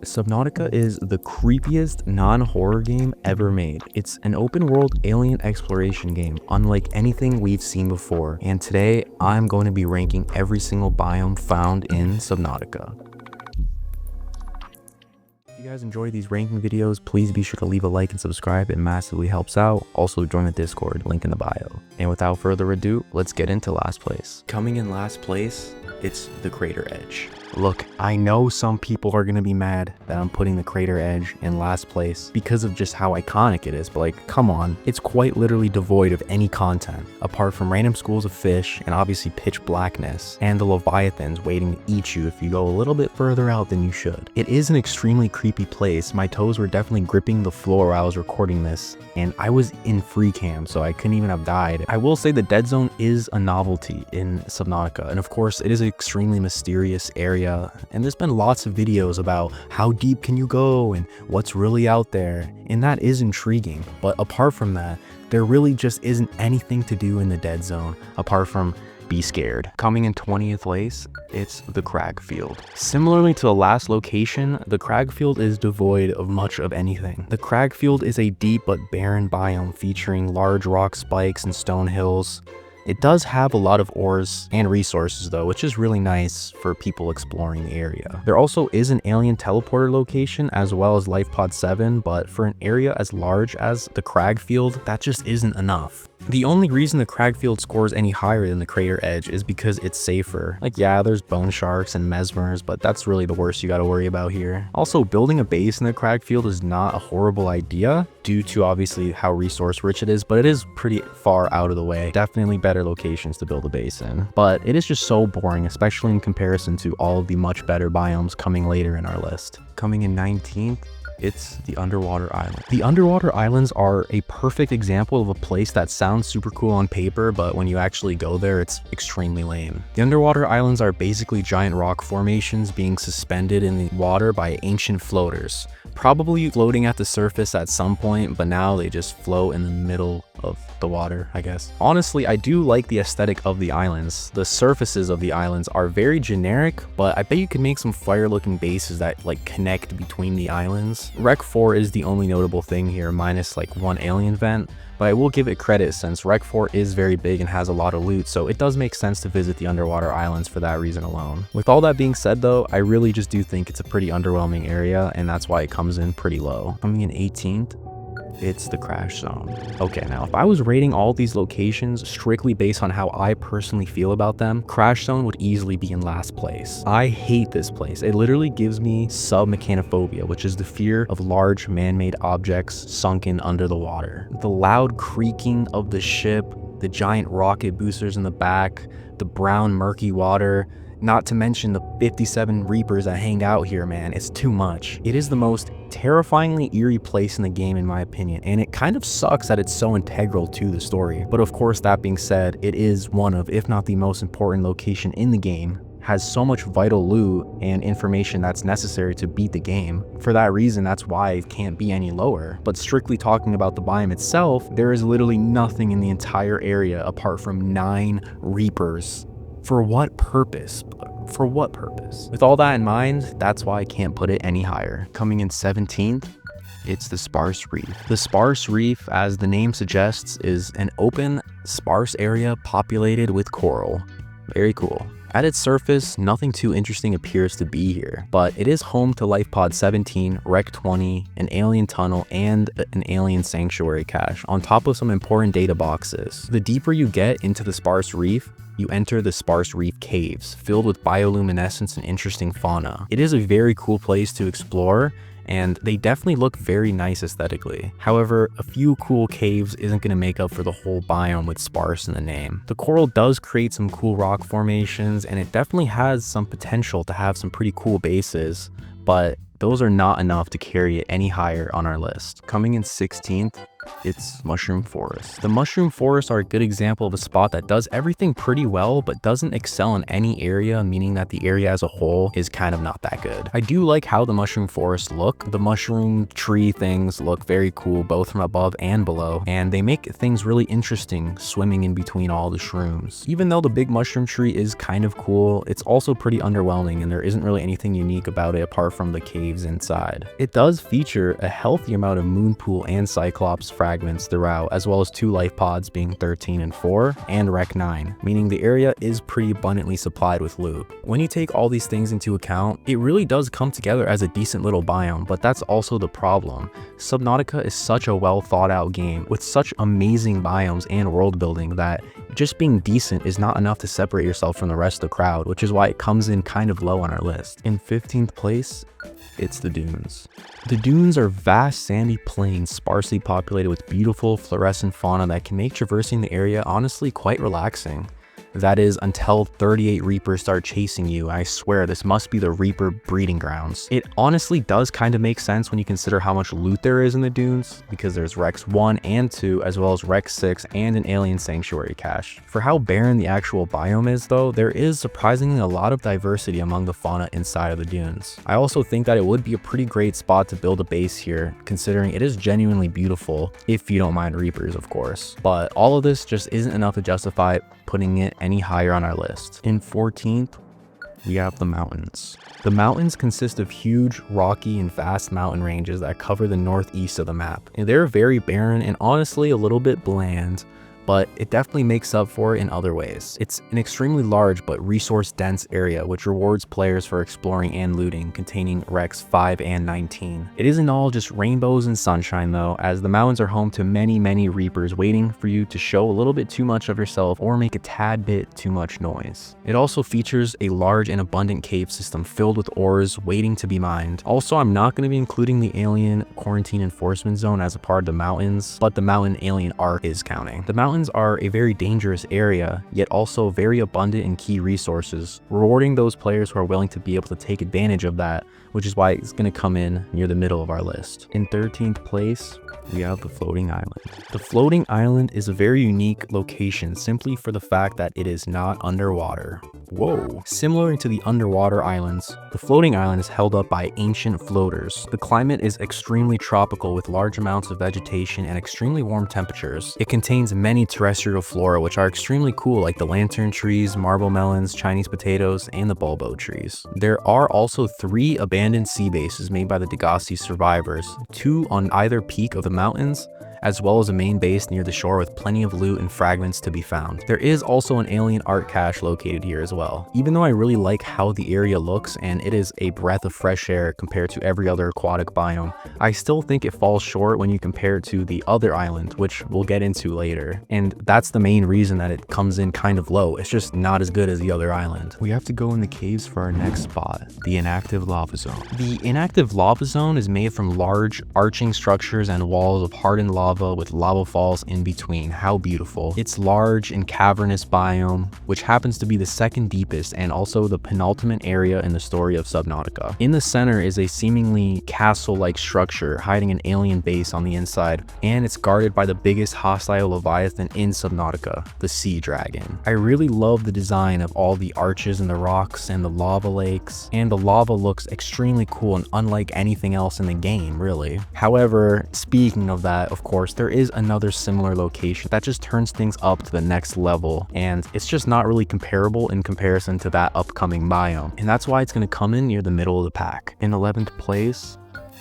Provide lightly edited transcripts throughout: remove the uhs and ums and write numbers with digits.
Subnautica is the creepiest non-horror game ever made. It's an open-world alien exploration game, unlike anything we've seen before. And today, I'm going to be ranking every single biome found in Subnautica. If you guys enjoy these ranking videos, please be sure to leave a like and subscribe. It massively helps out. Also, join the Discord, link in the bio. And without further ado, let's get into last place. Coming in last place, it's the Crater Edge. Look, I know some people are gonna be mad that I'm putting the Crater Edge in last place because of just how iconic it is, but like, come on, it's quite literally devoid of any content, apart from random schools of fish and obviously pitch blackness, and the leviathans waiting to eat you if you go a little bit further out than you should. It is an extremely creepy place. My toes were definitely gripping the floor while I was recording this, and I was in free cam, so I couldn't even have died. I will say the dead zone is a novelty in Subnautica, and of course, it is an extremely mysterious area. And there's been lots of videos about how deep can you go and what's really out there, and that is intriguing. But apart from that, there really just isn't anything to do in the dead zone apart from be scared. Coming in 20th place, it's the Crag Field. Similarly to the last location, the Crag Field is devoid of much of anything. The Crag Field is a deep but barren biome featuring large rock spikes and stone hills. It does have a lot of ores and resources though, which is really nice for people exploring the area. There also is an alien teleporter location as well as Life Pod 7, but for an area as large as the Crag Field, that just isn't enough. The only reason the Crag Field scores any higher than the Crater Edge is because it's safer. Like, yeah, there's bone sharks and mesmers, but that's really the worst you gotta worry about here. Also, building a base in the Crag Field is not a horrible idea due to obviously how resource rich it is, but it is pretty far out of the way. Definitely better locations to build a base in. But it is just so boring, especially in comparison to all of the much better biomes coming later in our list. Coming in 19th, it's the underwater island. The underwater islands are a perfect example of a place that sounds super cool on paper, but when you actually go there, it's extremely lame. The underwater islands are basically giant rock formations being suspended in the water by ancient floaters, probably floating at the surface at some point, but now they just float in the middle of the water, I guess. Honestly, I do like the aesthetic of the islands. The surfaces of the islands are very generic, but I bet you could make some fire looking bases that like connect between the islands. Rec 4 is the only notable thing here, minus like one alien vent, but I will give it credit since Rec 4 is very big and has a lot of loot, so it does make sense to visit the underwater islands for that reason alone. With all that being said though, I really just do think it's a pretty underwhelming area, and that's why it comes in pretty low. Coming in 18th, it's the Crash Zone. Okay, now if I was rating all these locations strictly based on how I personally feel about them, Crash Zone would easily be in last place. I hate this place. It literally gives me submechanophobia, which is the fear of large man-made objects sunken under the water. The loud creaking of the ship, the giant rocket boosters in the back, the brown murky water, not to mention the 57 Reapers that hang out here, man. It's too much. It is the most terrifyingly eerie place in the game in my opinion, and it kind of sucks that it's so integral to the story. But of course, that being said, it is one of, if not the most important location in the game, has so much vital loot and information that's necessary to beat the game. For that reason, that's why it can't be any lower. But strictly talking about the biome itself, there is literally nothing in the entire area apart from 9 Reapers. For what purpose? For what purpose? With all that in mind, that's why I can't put it any higher. Coming in 17th, it's the Sparse Reef. The Sparse Reef, as the name suggests, is an open, sparse area populated with coral. Very cool. At its surface, nothing too interesting appears to be here, but it is home to Life Pod 17, Rec 20, an alien tunnel, and an alien sanctuary cache, on top of some important data boxes. The deeper you get into the Sparse Reef, you enter the Sparse Reef Caves, filled with bioluminescence and interesting fauna. It is a very cool place to explore, and they definitely look very nice aesthetically. However, a few cool caves isn't going to make up for the whole biome with sparse in the name. The coral does create some cool rock formations, and it definitely has some potential to have some pretty cool bases, but those are not enough to carry it any higher on our list. Coming in 16th, it's mushroom forests. The mushroom forests are a good example of a spot that does everything pretty well, but doesn't excel in any area, meaning that the area as a whole is kind of not that good. I do like how the mushroom forests look. The mushroom tree things look very cool, both from above and below, and they make things really interesting swimming in between all the shrooms. Even though the big mushroom tree is kind of cool, it's also pretty underwhelming, and there isn't really anything unique about it apart from the caves inside. It does feature a healthy amount of moon pool and cyclops fragments throughout, as well as 2 life pods being 13 and 4 and Rec 9, meaning the area is pretty abundantly supplied with loot. When you take all these things into account, it really does come together as a decent little biome, but that's also the problem. Subnautica is such a well thought out game with such amazing biomes and world building that just being decent is not enough to separate yourself from the rest of the crowd, which is why it comes in kind of low on our list. In 15th place, it's the dunes. The dunes are vast sandy plains sparsely populated with beautiful fluorescent fauna that can make traversing the area honestly quite relaxing. That is, until 38 reapers start chasing you. I swear this must be the reaper breeding grounds. It honestly does kind of make sense when you consider how much loot there is in the dunes, because there's Rex 1 and 2 as well as Rex 6 and an alien sanctuary cache. For how barren the actual biome is though, there is surprisingly a lot of diversity among the fauna inside of the dunes. I also think that it would be a pretty great spot to build a base here, considering it is genuinely beautiful, if you don't mind reapers of course. But all of this just isn't enough to justify putting it any higher on our list. In 14th, we have the mountains. The mountains consist of huge, rocky, and vast mountain ranges that cover the northeast of the map. And they're very barren and honestly a little bit bland, but it definitely makes up for it in other ways. It's an extremely large but resource-dense area which rewards players for exploring and looting, containing Rex 5 and 19. It isn't all just rainbows and sunshine though, as the mountains are home to many reapers waiting for you to show a little bit too much of yourself or make a tad bit too much noise. It also features a large and abundant cave system filled with ores waiting to be mined. Also, I'm not going to be including the alien quarantine enforcement zone as a part of the mountains, but the mountain alien arc is counting. The mountains are a very dangerous area, yet also very abundant in key resources, rewarding those players who are willing to be able to take advantage of that, which is why it's going to come in near the middle of our list. In 13th place, we have the floating island. The floating island is a very unique location simply for the fact that it is not underwater. Whoa. Similar to the underwater islands, the floating island is held up by ancient floaters. The climate is extremely tropical with large amounts of vegetation and extremely warm temperatures. It contains many terrestrial flora which are extremely cool, like the lantern trees, marble melons, Chinese potatoes, and the bulbo trees. There are also 3 abandoned sea bases made by the Degassi survivors, 2 on either peak of the mountains, as well as a main base near the shore with plenty of loot and fragments to be found. There is also an alien art cache located here as well. Even though I really like how the area looks and it is a breath of fresh air compared to every other aquatic biome, I still think it falls short when you compare it to the other island, which we'll get into later. And that's the main reason that it comes in kind of low. It's just not as good as the other island. We have to go in the caves for our next spot, the inactive lava zone. The inactive lava zone is made from large arching structures and walls of hardened lava with lava falls in between. How beautiful. It's large and cavernous biome, which happens to be the second deepest and also the penultimate area in the story of Subnautica. In the center is a seemingly castle-like structure hiding an alien base on the inside, and it's guarded by the biggest hostile leviathan in Subnautica, the sea dragon. I really love the design of all the arches in the rocks and the lava lakes, and the lava looks extremely cool and unlike anything else in the game, really. However, speaking of that, of course, there is another similar location that just turns things up to the next level, and it's just not really comparable in comparison to that upcoming biome, and that's why it's going to come in near the middle of the pack. In 11th place,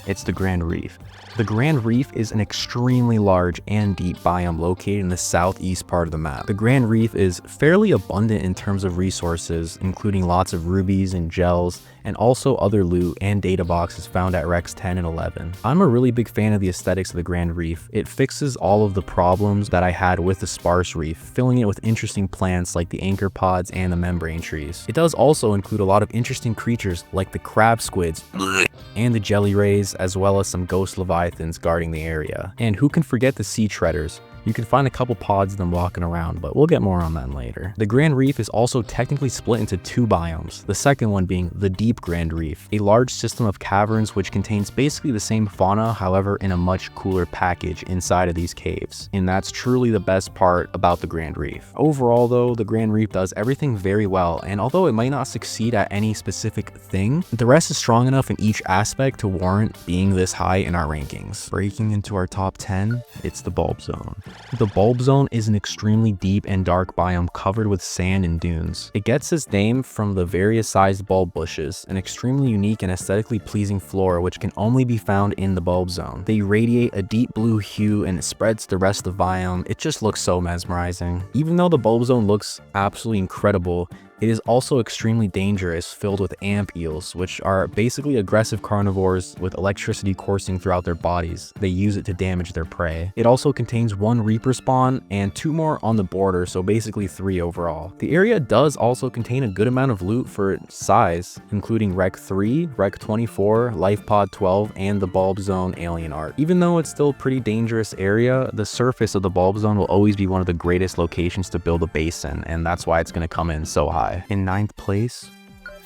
it's the Grand Reef. The Grand Reef is an extremely large and deep biome located in the southeast part of the map. The Grand Reef is fairly abundant in terms of resources, including lots of rubies and gels, and also other loot and data boxes found at Rex 10 and 11. I'm a really big fan of the aesthetics of the Grand Reef. It fixes all of the problems that I had with the sparse reef, filling it with interesting plants like the anchor pods and the membrane trees. It does also include a lot of interesting creatures like the crab squids and the jelly rays, as well as some ghost leviathans guarding the area. And who can forget the sea treaders? You can find a couple pods of them walking around, but we'll get more on that later. The Grand Reef is also technically split into 2 biomes, the second one being the Deep Grand Reef, a large system of caverns which contains basically the same fauna, however in a much cooler package inside of these caves. And that's truly the best part about the Grand Reef. Overall though, the Grand Reef does everything very well, and although it might not succeed at any specific thing, the rest is strong enough in each aspect to warrant being this high in our rankings. Breaking into our top 10, it's the Bulb Zone. The Bulb Zone is an extremely deep and dark biome covered with sand and dunes. It gets its name from the various sized bulb bushes, an extremely unique and aesthetically pleasing flora which can only be found in the Bulb Zone. They radiate a deep blue hue and it spreads to the rest of the biome. It just looks so mesmerizing. Even though the Bulb Zone looks absolutely incredible, it is also extremely dangerous, filled with amp eels, which are basically aggressive carnivores with electricity coursing throughout their bodies. They use it to damage their prey. It also contains 1 Reaper spawn and 2 more on the border, so basically 3 overall. The area does also contain a good amount of loot for its size, including Rec 3, Rec 24, Life Pod 12, and the Bulb Zone Alien Art. Even though it's still a pretty dangerous area, the surface of the Bulb Zone will always be one of the greatest locations to build a base in, and that's why it's going to come in so high. In 9th place,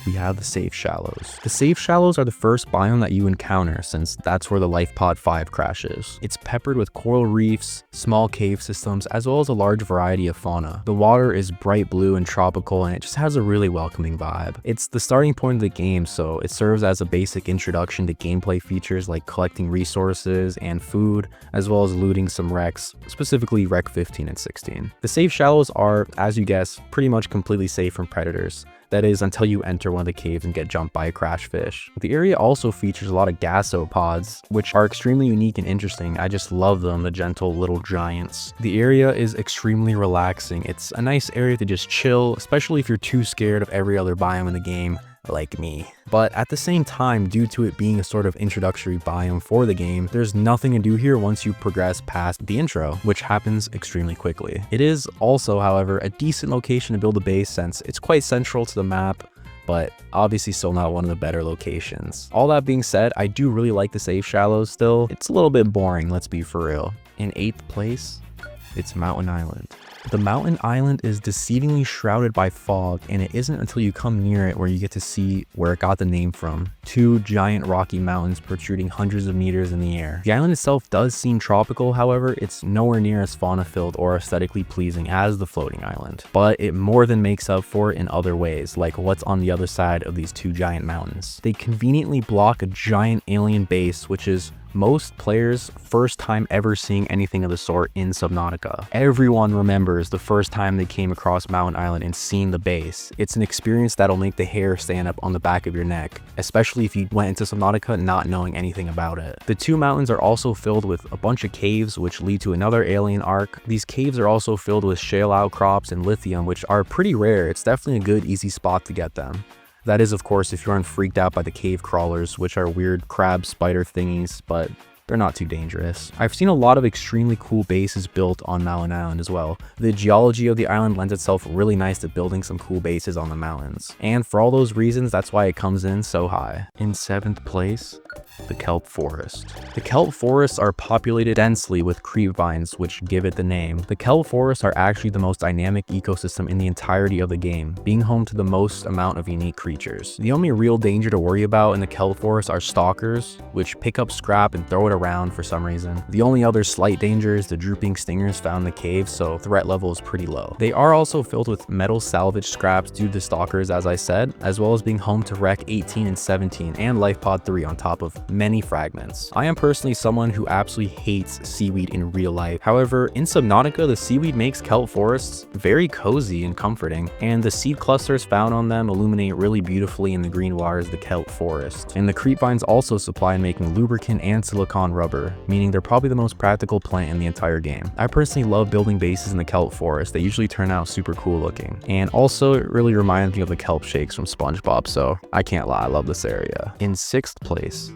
we have the Safe Shallows. The Safe Shallows are the first biome that you encounter since that's where the Life Pod 5 crashes. It's peppered with coral reefs, small cave systems, as well as a large variety of fauna. The water is bright blue and tropical, and it just has a really welcoming vibe. It's the starting point of the game, so it serves as a basic introduction to gameplay features like collecting resources and food, as well as looting some wrecks, specifically Rec 15 and 16. The Safe Shallows are, as you guess, pretty much completely safe from predators. That is, until you enter one of the caves and get jumped by a crash fish. The area also features a lot of gasopods, which are extremely unique and interesting. I just love them, the gentle little giants. The area is extremely relaxing. It's a nice area to just chill, especially if you're too scared of every other biome in the game, like me. But at the same time, due to it being a sort of introductory biome for the game, there's nothing to do here once you progress past the intro, which happens extremely quickly. It is also, however, a decent location to build a base since it's quite central to the map, but obviously still not one of the better locations. All that being said, I do really like the Safe Shallows still. It's a little bit boring, let's be for real. In 8th place, it's Mountain Island. The Mountain Island is deceivingly shrouded by fog, and it isn't until you come near it where you get to see where it got the name from. 2 giant rocky mountains protruding hundreds of meters in the air. The island itself does seem tropical, however, it's nowhere near as fauna-filled or aesthetically pleasing as the floating island. But it more than makes up for it in other ways, like what's on the other side of these 2 giant mountains. They conveniently block a giant alien base, which is most players' first time ever seeing anything of the sort in Subnautica. Everyone remembers the first time they came across Mountain Island and seen the base. It's an experience that'll make the hair stand up on the back of your neck, especially if you went into Subnautica not knowing anything about it. The 2 mountains are also filled with a bunch of caves which lead to another alien arc. These caves are also filled with shale outcrops and lithium, which are pretty rare. It's definitely a good easy spot to get them. That is, of course, if you aren't freaked out by the cave crawlers, which are weird crab spider thingies, but they're not too dangerous. I've seen a lot of extremely cool bases built on Mountain Island as well. The geology of the island lends itself really nice to building some cool bases on the mountains. And for all those reasons, that's why it comes in so high. In 7th place, the kelp forest. The kelp forests are populated densely with creep vines, which give it the name. The kelp forests are actually the most dynamic ecosystem in the entirety of the game, being home to the most amount of unique creatures. The only real danger to worry about in the kelp forests are stalkers, which pick up scrap and throw it around for some reason. The only other slight danger is the drooping stingers found in the cave, so threat level is pretty low. They are also filled with metal salvage scraps due to stalkers, as I said, as well as being home to Rec 18 and 17 and Life Pod 3 on top of many fragments. I am personally someone who absolutely hates seaweed in real life. However, in Subnautica, the seaweed makes kelp forests very cozy and comforting, and the seed clusters found on them illuminate really beautifully in the green waters of the kelp forest. And the creep vines also supply in making lubricant and silicone rubber, meaning they're probably the most practical plant in the entire game. I personally love building bases in the kelp forest. They usually turn out super cool looking. And also, it really reminds me of the kelp shakes from SpongeBob, so I can't lie, I love this area. In 6th place,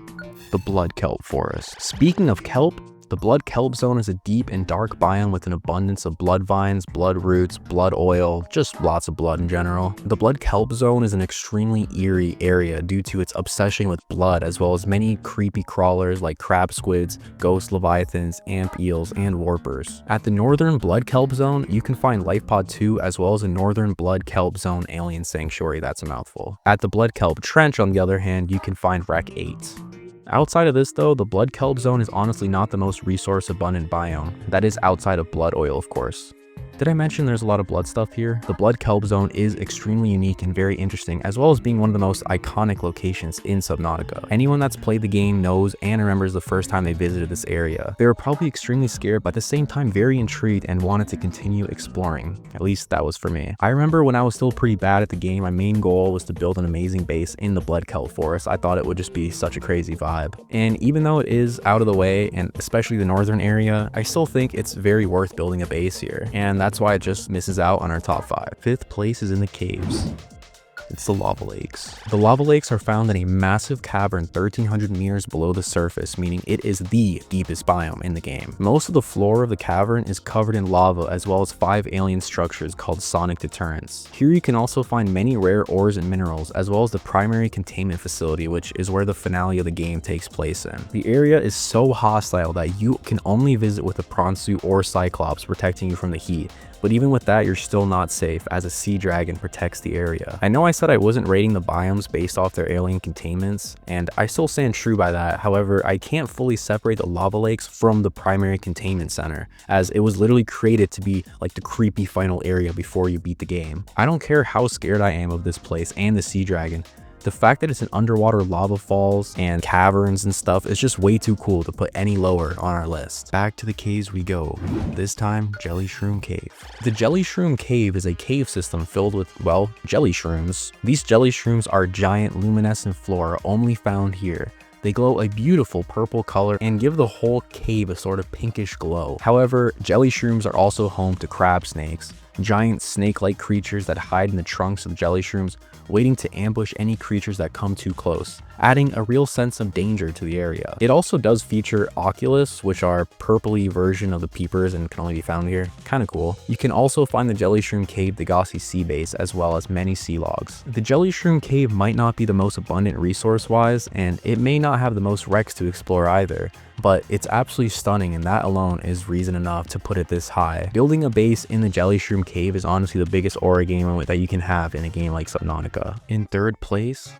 the blood kelp forest. Speaking of kelp, The blood kelp zone is a deep and dark biome with an abundance of blood vines, blood roots, blood oil, just lots of blood in general. The blood kelp zone is an extremely eerie area due to its obsession with blood, as well as many creepy crawlers like crab squids, ghost leviathans, amp eels, and warpers. At the northern blood kelp zone, you can find Life Pod 2 as well as a northern blood kelp zone alien sanctuary. That's a mouthful. At the blood kelp trench, on the other hand, you can find Rec 8. Outside of this though, the blood kelp zone is honestly not the most resource abundant biome. That is outside of blood oil, of course. Did I mention there's a lot of blood stuff here? The blood kelp zone is extremely unique and very interesting, as well as being one of the most iconic locations in Subnautica. Anyone that's played the game knows and remembers the first time they visited this area. They were probably extremely scared, but at the same time very intrigued and wanted to continue exploring. At least that was for me. I remember when I was still pretty bad at the game, my main goal was to build an amazing base in the blood kelp forest. I thought it would just be such a crazy vibe. And even though it is out of the way, and especially the northern area, I still think it's very worth building a base here. And that's why it just misses out on our top 5. 5th place is in the caves. It's the lava lakes. The lava lakes are found in a massive cavern 1300 meters below the surface, meaning it is the deepest biome in the game. Most of the floor of the cavern is covered in lava, as well as 5 alien structures called sonic deterrents. Here you can also find many rare ores and minerals, as well as the primary containment facility, which is where the finale of the game takes place in. The area is so hostile that you can only visit with a prawn suit or cyclops protecting you from the heat. But even with that, you're still not safe, as a sea dragon protects the area. I know I said I wasn't rating the biomes based off their alien containments, and I still stand true by that. However, I can't fully separate the lava lakes from the primary containment center, as it was literally created to be like the creepy final area before you beat the game. I don't care how scared I am of this place and the sea dragon. The fact that it's an underwater lava falls and caverns and stuff is just way too cool to put any lower on our list. Back to the caves we go, this time Jelly Shroom Cave. The Jelly Shroom Cave is a cave system filled with, well, jelly shrooms. These jelly shrooms are giant luminescent flora only found here. They glow a beautiful purple color and give the whole cave a sort of pinkish glow. However, jelly shrooms are also home to crab snakes, giant snake-like creatures that hide in the trunks of jelly shrooms, waiting to ambush any creatures that come too close, adding a real sense of danger to the area. It also does feature oculus, which are purpley version of the peepers and can only be found here. Kinda cool. You can also find the Jelly Shroom Cave Degassi Sea Base, as well as many sea logs. The Jelly Shroom Cave might not be the most abundant resource-wise, and it may not have the most wrecks to explore either, but it's absolutely stunning, and that alone is reason enough to put it this high. Building a base in the Jelly Shroom Cave is honestly the biggest aura game that you can have in a game like Subnautica. In 3rd place,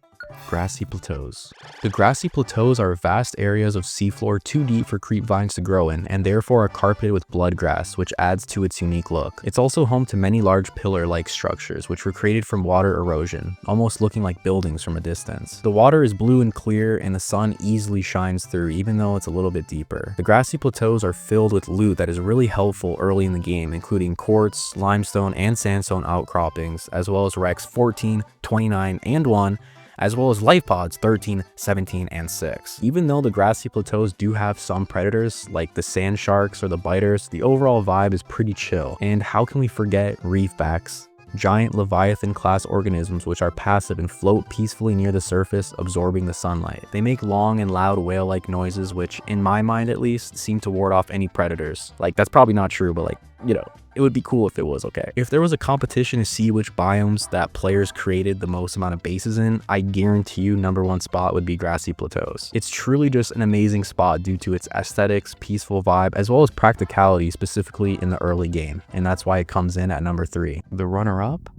Grassy Plateaus. The Grassy Plateaus are vast areas of seafloor too deep for creep vines to grow in, and therefore are carpeted with blood grass, which adds to its unique look. It's also home to many large pillar-like structures, which were created from water erosion, almost looking like buildings from a distance. The water is blue and clear, and the sun easily shines through, even though it's a little bit deeper. The Grassy Plateaus are filled with loot that is really helpful early in the game, including quartz, limestone, and sandstone outcroppings, as well as wrecks 14, 29, and 1, as well as life pods 13, 17, and 6. Even though the Grassy Plateaus do have some predators, like the sand sharks or the biters, the overall vibe is pretty chill. And how can we forget reefbacks? Giant leviathan class organisms which are passive and float peacefully near the surface, absorbing the sunlight. They make long and loud whale-like noises, which in my mind at least seem to ward off any predators. Like, that's probably not true, but like, you know, it would be cool if it was, okay? If there was a competition to see which biomes that players created the most amount of bases in, I guarantee you #1 spot would be Grassy Plateaus. It's truly just an amazing spot due to its aesthetics, peaceful vibe, as well as practicality, specifically in the early game, and that's why it comes in at number 3. The runner-up?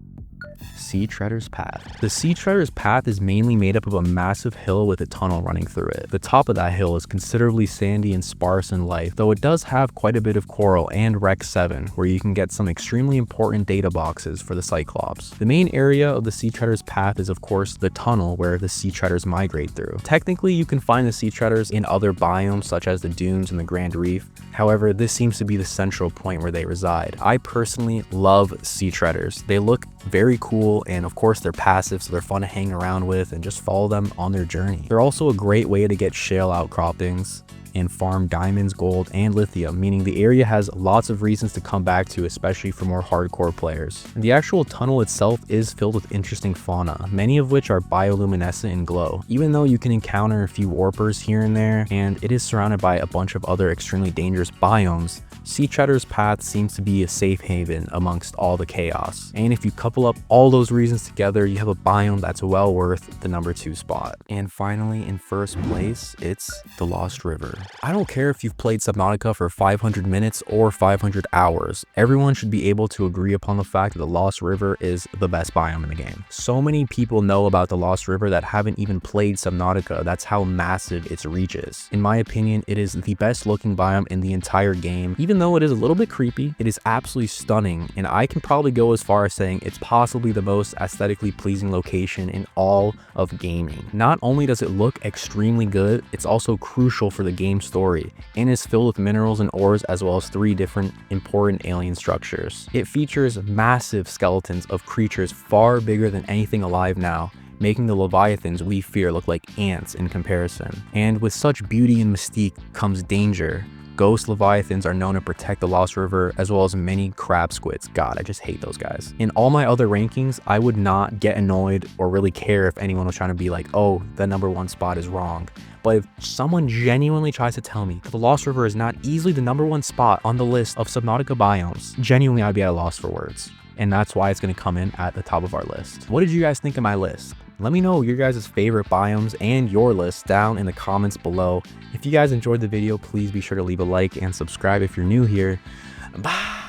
Sea Treader's Path. The Sea Treader's Path is mainly made up of a massive hill with a tunnel running through it. The top of that hill is considerably sandy and sparse in life, though it does have quite a bit of coral and Rec 7, where you can get some extremely important data boxes for the Cyclops. The main area of the Sea Treader's Path is of course the tunnel where the Sea Treaders migrate through. Technically, you can find the Sea Treaders in other biomes such as the dunes and the Grand Reef. However, this seems to be the central point where they reside. I personally love Sea Treaders. They look very cool, and of course they're passive, so they're fun to hang around with and just follow them on their journey. They're also a great way to get shale outcroppings, and farm diamonds, gold, and lithium, meaning the area has lots of reasons to come back to, especially for more hardcore players. The actual tunnel itself is filled with interesting fauna, many of which are bioluminescent and glow, even though you can encounter a few warpers here and there, and it is surrounded by a bunch of other extremely dangerous biomes. Sea Cheddar's path seems to be a safe haven amongst all the chaos, and if you couple up all those reasons together, you have a biome that's well worth the number 2 spot. And finally, in first place, it's the Lost River. I don't care if you've played Subnautica for 500 minutes or 500 hours, everyone should be able to agree upon the fact that the Lost River is the best biome in the game. So many people know about the Lost River that haven't even played Subnautica. That's how massive its reach is. In my opinion, it is the best looking biome in the entire game. Even though it is a little bit creepy, it is absolutely stunning, and I can probably go as far as saying it's possibly the most aesthetically pleasing location in all of gaming. Not only does it look extremely good, it's also crucial for the game story, and is filled with minerals and ores as well as 3 different important alien structures. It features massive skeletons of creatures far bigger than anything alive now, making the leviathans we fear look like ants in comparison. And with such beauty and mystique comes danger. Ghost leviathans are known to protect the Lost River, as well as many crab squids. God, I just hate those guys. In all my other rankings, I would not get annoyed or really care if anyone was trying to be like, oh, the number 1 spot is wrong. But if someone genuinely tries to tell me that the Lost River is not easily the number 1 spot on the list of Subnautica biomes, genuinely I'd be at a loss for words. And that's why it's going to come in at the top of our list. What did you guys think of my list? Let me know your guys' favorite biomes and your list down in the comments below. If you guys enjoyed the video, please be sure to leave a like and subscribe if you're new here. Bye!